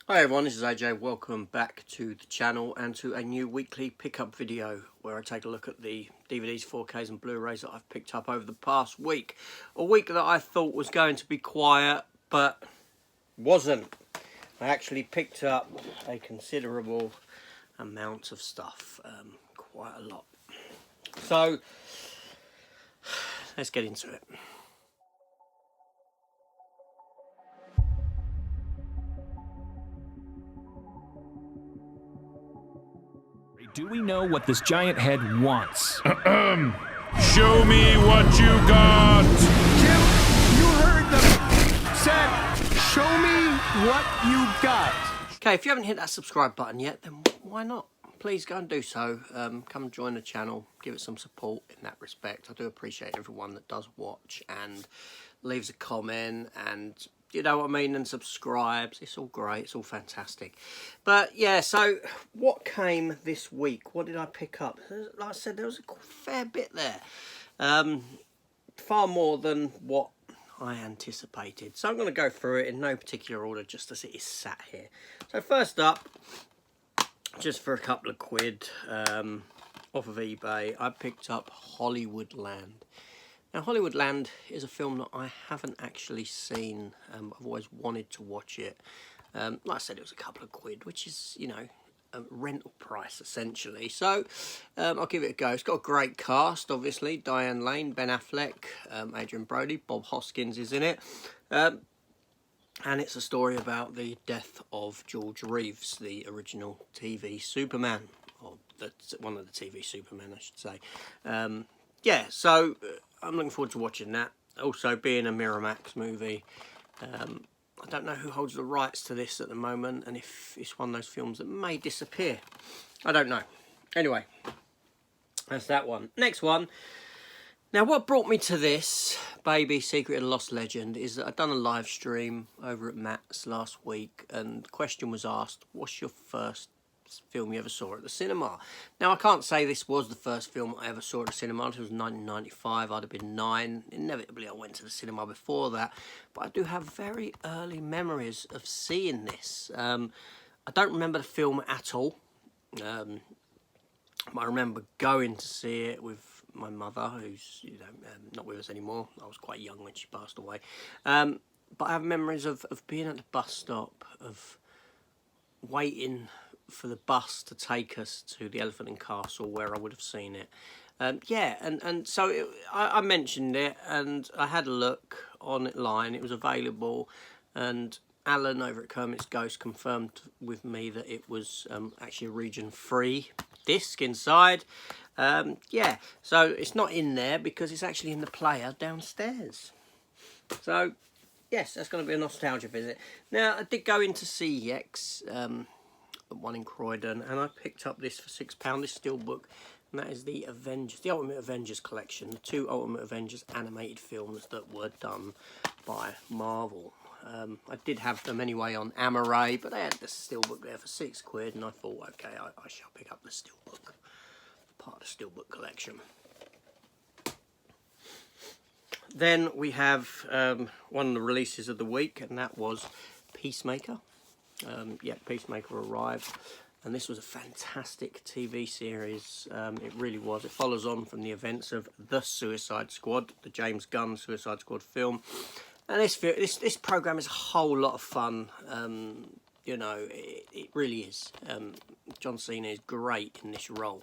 Hi everyone, this is AJ. Welcome back to the channel and to a new weekly pickup video where I take a look at the DVDs, 4Ks and Blu-rays that I've picked up over the past week. A week that I thought was going to be quiet, but wasn't. I actually picked up a considerable amount of stuff, quite a lot. So, let's get into it. Do we know what this giant head wants? Show me what you got! Jim, you heard them said, show me what you got. Okay, if you haven't hit that subscribe button yet, then why not? Please go and do so. Come and join the channel, give it some support in that respect. I do appreciate everyone that does watch and leaves a comment and, you know what I mean, and subscribes. It's all great, it's all fantastic. But yeah, so what came this week? What did I pick up? Like I said, there was a fair bit there. Far more than what I anticipated. So I'm going to go through it in no particular order, just as it is sat here. So first up, just for a couple of quid off of eBay, I picked up Hollywoodland. Now, Hollywoodland is a film that I haven't actually seen. I've always wanted to watch it. Like I said, it was a couple of quid, which is, you know, a rental price, essentially. So, I'll give it a go. It's got a great cast, obviously. Diane Lane, Ben Affleck, Adrian Brody, Bob Hoskins is in it. And it's a story about the death of George Reeves, the original TV Superman. Or one of the TV Supermen, I should say. Yeah, so I'm looking forward to watching that. Also, being a Miramax movie, I don't know who holds the rights to this at the moment, and if it's one of those films that may disappear. I don't know. Anyway, that's that one. Next one. Now, what brought me to this, Baby Secret of the Lost Legend, is that I'd done a live stream over at Matt's last week, and the question was asked, what's your first film you ever saw at the cinema? Now, I can't say this was the first film I ever saw at the cinema. It was 1995. I'd have been 9. Inevitably, I went to the cinema before that. But I do have very early memories of seeing this. I don't remember the film at all. But I remember going to see it with my mother, who's not with us anymore. I was quite young when she passed away. But I have memories of being at the bus stop, of waiting for the bus to take us to the Elephant and Castle where I would have seen it. Yeah, and so I mentioned it, and I had a look online. It was available, and Alan over at Kermit's Ghost confirmed with me that it was actually a region 3 disc inside. Yeah, so it's not in there because it's actually in the player downstairs. So yes, that's going to be a nostalgia visit. Now, I did go into CEX, one in Croydon, and I picked up this for £6, this steelbook, and that is the Avengers, the Ultimate Avengers collection, the 2 Ultimate Avengers animated films that were done by Marvel. I did have them anyway on Amaray, but they had the steelbook there for £6, and I thought, okay, I shall pick up the steelbook, part of the steelbook collection. Then we have one of the releases of the week, and that was Peacemaker. Yeah, Peacemaker arrived, and this was a fantastic TV series. It really was. It follows on from the events of The Suicide Squad, the James Gunn Suicide Squad film. And this program is a whole lot of fun. You know, it really is. John Cena is great in this role.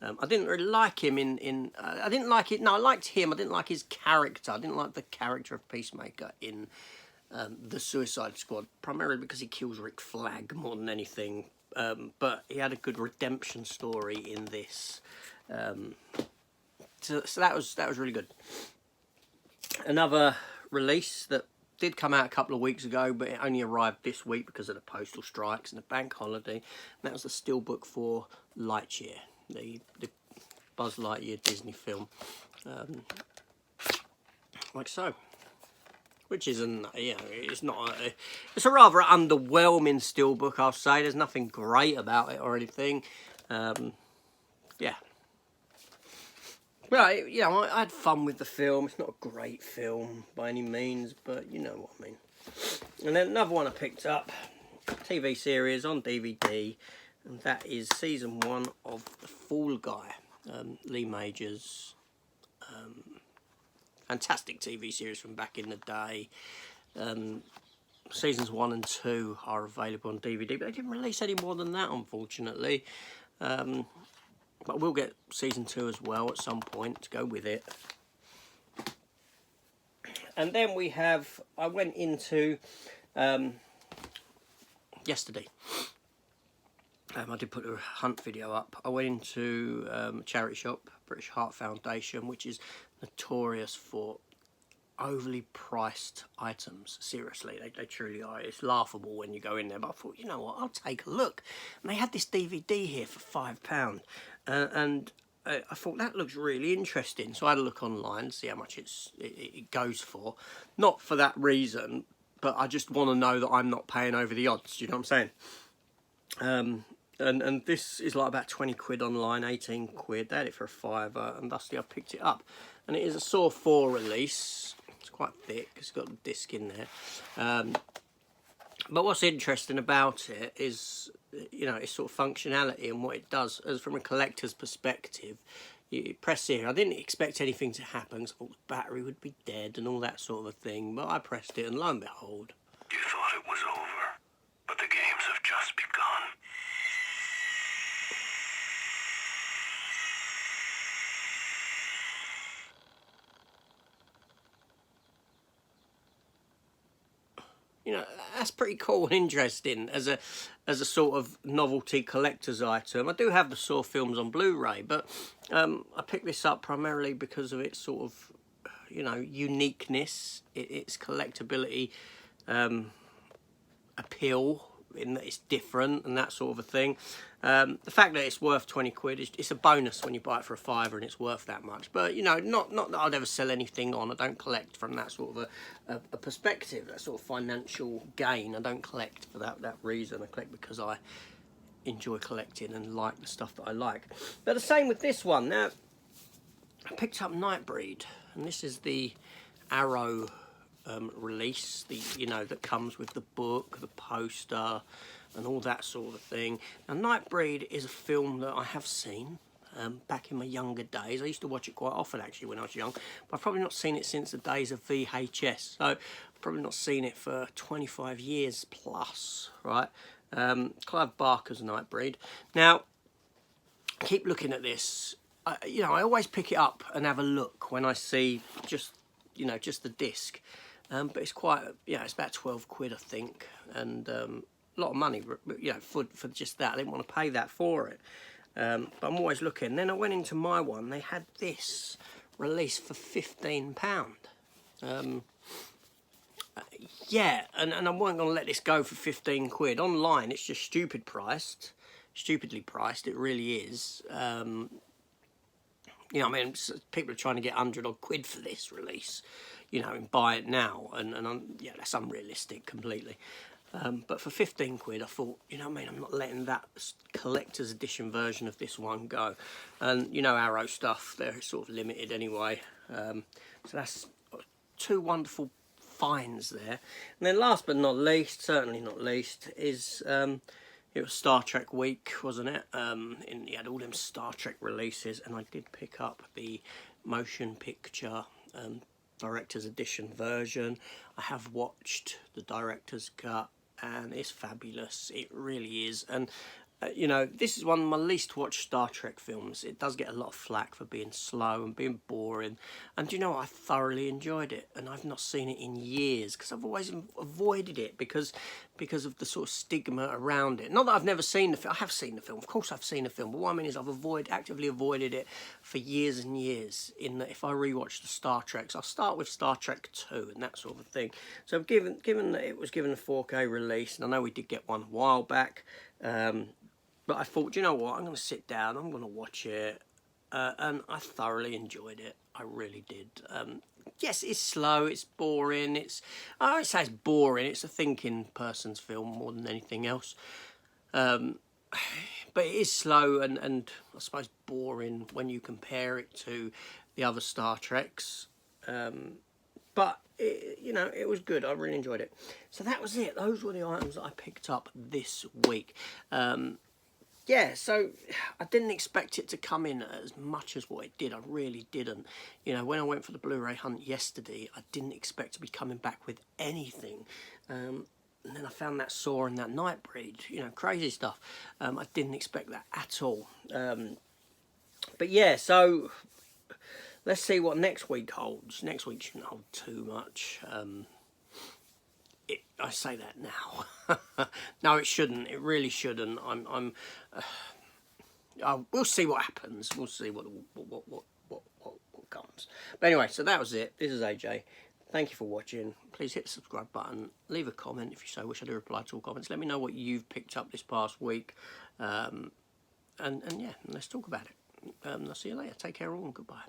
I didn't really like him I didn't like it. No, I liked him. I didn't like his character. I didn't like the character of Peacemaker in The Suicide Squad, primarily because he kills Rick Flag more than anything. But he had a good redemption story in this. So that was really good. Another release that did come out a couple of weeks ago, but it only arrived this week because of the postal strikes and the bank holiday. And that was the steelbook for Lightyear, the Buzz Lightyear Disney film. Like so. Which isn't, you know, it's not, it's a rather underwhelming steelbook, I'll say. There's nothing great about it or anything. Yeah. Well, you know, I had fun with the film. It's not a great film by any means, but you know what I mean. And then another one I picked up TV series on DVD, and that is season 1 of The Fall Guy. Lee Majors, fantastic TV series from back in the day. Seasons 1 and 2 are available on DVD, but they didn't release any more than that, unfortunately. But we'll get season 2 as well at some point to go with it. And then we have, I went into yesterday. I did put a hunt video up. I went into a charity shop, British Heart Foundation, which is notorious for overly priced items. Seriously, they truly are. It's laughable when you go in there, but I thought, you know what, I'll take a look. And they had this DVD here for £5, and I thought that looks really interesting. So I had a look online to see how much it goes for. Not for that reason, but I just want to know that I'm not paying over the odds. Do you know what I'm saying? And this is like about 20 quid online, 18 quid. They had it for a £5, and thusly I picked it up. And it is a Saw 4 release. It's quite thick. It's got a disc in there. But what's interesting about it is, you know, its sort of functionality and what it does. As from a collector's perspective, you press here. I didn't expect anything to happen because I thought the battery would be dead and all that sort of a thing. But I pressed it, and lo and behold, You thought it was over, but the games have just begun. you know, that's pretty cool and interesting as a sort of novelty collector's item. I do have the Saw films on Blu-ray, but I picked this up primarily because of its sort of, you know, uniqueness, its collectability appeal, in that it's different and that sort of a thing. The fact that it's worth 20 quid, it's a bonus when you buy it for a £5 and it's worth that much. But, you know, not that I'd ever sell anything on. I don't collect from that sort of a perspective, that sort of financial gain. I don't collect for that reason. I collect because I enjoy collecting and like the stuff that I like. But the same with this one. Now, I picked up Nightbreed, and this is the Arrow release, you know, that comes with the book, the poster, and all that sort of thing. Now, Nightbreed is a film that I have seen back in my younger days. I used to watch it quite often, actually, when I was young, but I've probably not seen it since the days of VHS, so I've probably not seen it for 25 years plus, right? Clive Barker's Nightbreed. Now, keep looking at this. You know, I always pick it up and have a look when I see just the disc. But it's quite, you know, it's about 12 quid, I think, and a lot of money, you know, for just that. I didn't want to pay that for it. But I'm always looking. Then I went into my one. They had this release for £15. Yeah, and I wasn't going to let this go for 15 quid. Online, it's just stupidly priced. It really is. You know, I mean, people are trying to get 100 odd quid for this release, you know, and buy it now, and yeah, that's unrealistic completely. But for 15 quid, I thought, you know what I mean, I'm not letting that collector's edition version of this one go. And, you know, Arrow stuff, they're sort of limited anyway. So that's 2 wonderful finds there. And then last but not least, certainly not least, is it was Star Trek week, wasn't it? You had all them Star Trek releases, and I did pick up the motion picture director's edition version. I have watched the director's cut, and it's fabulous. It really is. And you know, this is one of my least watched Star Trek films. It does get a lot of flack for being slow and being boring. And you know, I thoroughly enjoyed it. And I've not seen it in years because I've always avoided it because of the sort of stigma around it. Not that I've never seen the film. I have seen the film. Of course I've seen the film. But what I mean is I've actively avoided it for years and years. In that if I rewatch the Star Treks, I'll start with Star Trek 2 and that sort of thing. So given that it was given a 4K release, and I know we did get one a while back, but I thought, you know what, I'm going to sit down, I'm going to watch it, and I thoroughly enjoyed it. I really did. Yes, it's slow, it's boring, I don't say it's boring, it's a thinking person's film more than anything else. But it is slow and I suppose boring when you compare it to the other Star Treks. but you know, it was good. I really enjoyed it. So that was it. Those were the items that I picked up this week. Yeah, so I didn't expect it to come in as much as what it did. I really didn't. You know, when I went for the Blu-ray hunt yesterday, I didn't expect to be coming back with anything. And then I found that Saw and that Nightbreed, you know, crazy stuff. I didn't expect that at all. But yeah, so let's see what next week holds. Next week shouldn't hold too much. I say that now. No, it shouldn't. It really shouldn't. We'll see what happens. We'll see what comes. But anyway, so that was it. This is AJ. Thank you for watching. Please hit the subscribe button. Leave a comment if you so wish. I do reply to all comments. Let me know what you've picked up this past week. And yeah, let's talk about it. I'll see you later. Take care all and goodbye.